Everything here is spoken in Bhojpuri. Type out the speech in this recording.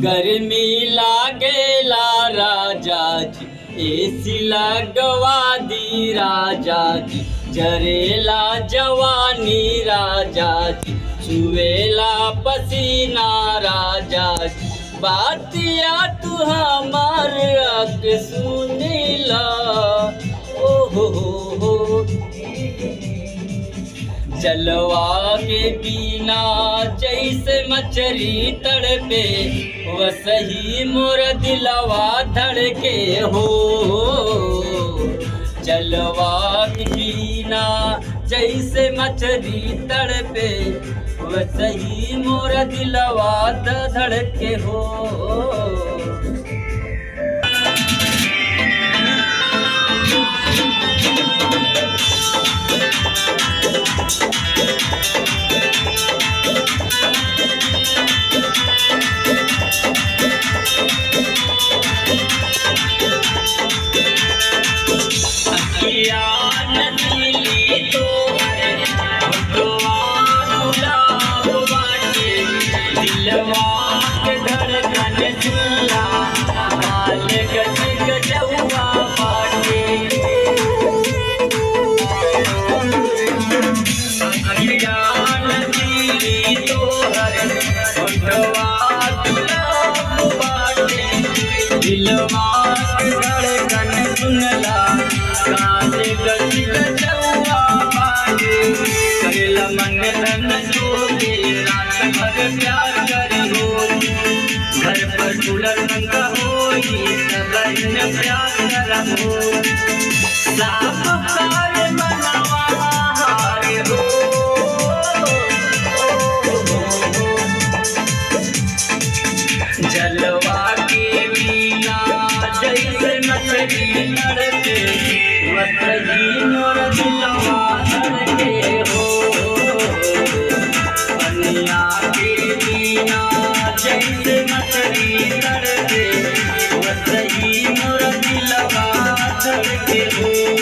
गर्मी लागेला राजा जी, एसी लगवा दी राजा जी। जरेला जवानी राजा जी, चुवेला पसीना राजा जी। बातिया तू हमार अक सुनीला, ओ हो। जलवा के बिना जैसे मछरी तड़पे, वसही मोर दिलवा धड़के हो। जलवा के बिना जैसे मछरी तड़पे, वसही मोर दिलवा धड़के हो। दिलवा धड़कन सुनला, काले गति गजवा बाटे। करेला मन तन जोगे, रात भर प्यार करी होई। घर पर कूलर पंखा होई, सबन प्यार करम हो। साफ काले मनवा हारे हो। जलवा के बिना जैसे मछली तड़पे, वसही मोर दिलवा धड़के हो। पनिया के बिना जैसे मछली तड़पे, वसही मोर दिलवा धड़के हो।